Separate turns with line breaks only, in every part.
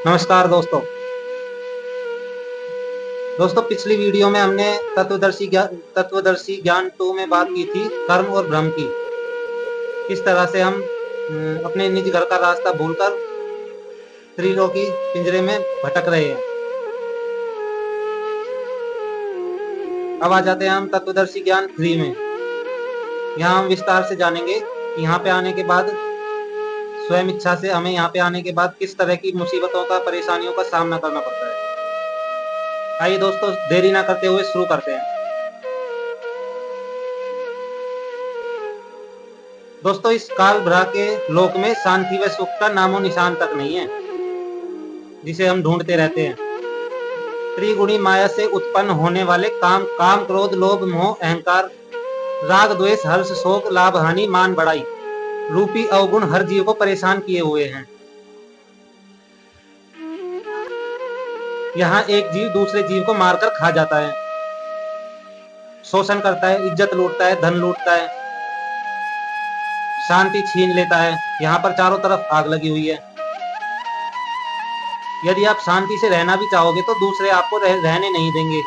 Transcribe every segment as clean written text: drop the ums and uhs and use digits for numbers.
नमस्कार दोस्तों। पिछली वीडियो में हमने तत्वदर्शी ज्ञान 2 में बात की थी कर्म और भ्रम की। किस तरह से हम अपने निज घर का रास्ता भूलकर त्रिलोकी पिंजरे में भटक रहे हैं। अब आ जाते हैं हम तत्वदर्शी ज्ञान 3 में। यहाँ हम विस्तार से जानेंगे कि यहाँ पे आने के बाद स्वयं इच्छा से हमें यहाँ पे आने के बाद किस तरह की मुसीबतों का, परेशानियों का सामना करना पड़ता है। आइए दोस्तों, देरी ना करते हुए शुरू करते हैं। दोस्तों, इस काल भ्रा के लोक में शांति व सुख का नामो निशान तक नहीं है, जिसे हम ढूंढते रहते हैं। त्रिगुणी माया से उत्पन्न होने वाले काम क्रोध लोभ मोह अहंकार राग द्वेष हर्ष शोक लाभ हानि मान बढ़ाई रूपी अवगुण हर जीव को परेशान किए हुए हैं। यहाँ एक जीव दूसरे जीव को मारकर खा जाता है, शोषण करता है, इज्जत लूटता है, धन लूटता है, शांति छीन लेता है। यहाँ पर चारों तरफ आग लगी हुई है। यदि आप शांति से रहना भी चाहोगे तो दूसरे आपको रहने नहीं देंगे।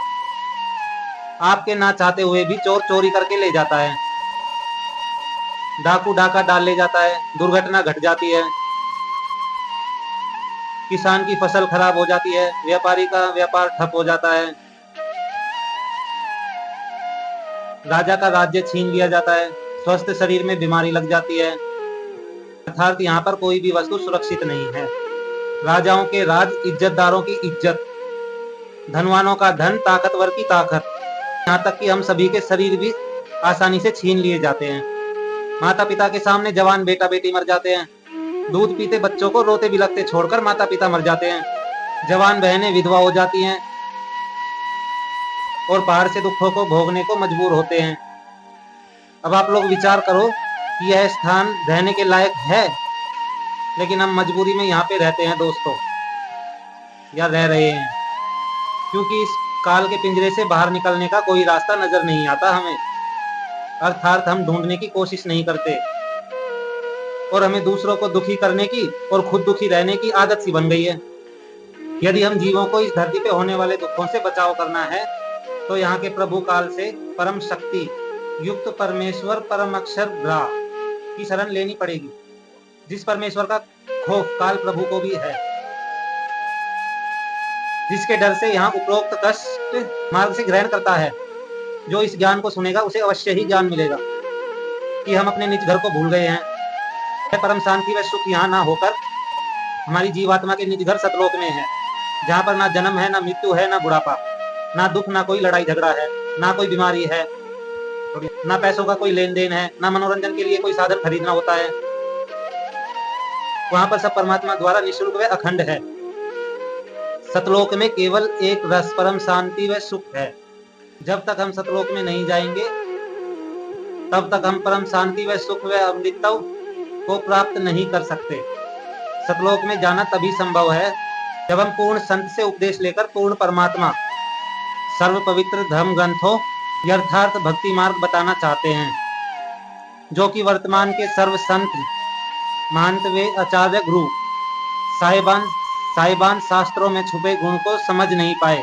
आपके ना चाहते हुए भी चोर चोरी करके ले जाता है, डाकू डाका डाल ले जाता है, दुर्घटना घट जाती है, किसान की फसल खराब हो जाती है, व्यापारी का व्यापार ठप हो जाता है, राजा का राज्य छीन लिया जाता है, स्वस्थ शरीर में बीमारी लग जाती है। अर्थात यहाँ पर कोई भी वस्तु सुरक्षित नहीं है। राजाओं के राज, इज्जतदारों की इज्जत, धनवानों का धन, ताकतवर की ताकत, यहाँ तक कि हम सभी के शरीर भी आसानी से छीन लिए जाते हैं। माता पिता के सामने जवान बेटा बेटी मर जाते हैं। दूध पीते बच्चों को रोते बिलखते छोड़कर माता पिता मर जाते हैं। जवान बहनें विधवा हो जाती हैं और बाहर से दुखों को भोगने को मजबूर होते हैं। अब आप लोग विचार करो कि यह स्थान रहने के लायक है, लेकिन हम मजबूरी में यहाँ पे रहते हैं दोस्तों, या रह रहे हैं, क्योंकि इस काल के पिंजरे से बाहर निकलने का कोई रास्ता नजर नहीं आता हमें। अर्थात हम ढूंढने की कोशिश नहीं करते और हमें दूसरों को दुखी करने की और खुद दुखी रहने की आदत सी बन गई है। यदि हम जीवों को इस धरती पे होने वाले दुखों से बचाव करना है तो यहाँ के प्रभु काल से परम शक्ति युक्त परमेश्वर परम अक्षर ब्रा की शरण लेनी पड़ेगी, जिस परमेश्वर का खौफ काल प्रभु को भी है, जिसके डर से यहाँ उपरोक्त कष्ट मार्ग से ग्रहण करता है। जो इस ज्ञान को सुनेगा उसे अवश्य ही ज्ञान मिलेगा कि हम अपने निज घर को भूल गए हैं। परम शांति व सुख यहाँ ना होकर हमारी जीवात्मा के निज घर सतलोक में है, जहाँ पर ना जन्म है, ना मृत्यु है, ना बुढ़ापा, ना दुख, ना कोई लड़ाई झगड़ा है, ना कोई बीमारी है, ना पैसों का कोई लेन देन है, ना मनोरंजन के लिए कोई साधन खरीदना होता है। वहां पर सब परमात्मा द्वारा निःशुल्क व अखंड है। सतलोक में केवल एक रस परम शांति व सुख है। जब तक हम सतलोक में नहीं जाएंगे तब तक हम परम शांति व सुख व अमृतत्व को प्राप्त नहीं कर सकते। सतलोक में जाना तभी संभव है जब हम पूर्ण संत से उपदेश लेकर पूर्ण परमात्मा सर्व पवित्र धर्म ग्रंथों यथार्थ भक्ति मार्ग बताना चाहते हैं, जो कि वर्तमान के सर्व संत महंत वे आचार्य गुरु साहिबान शास्त्रों में छुपे गुण को समझ नहीं पाए।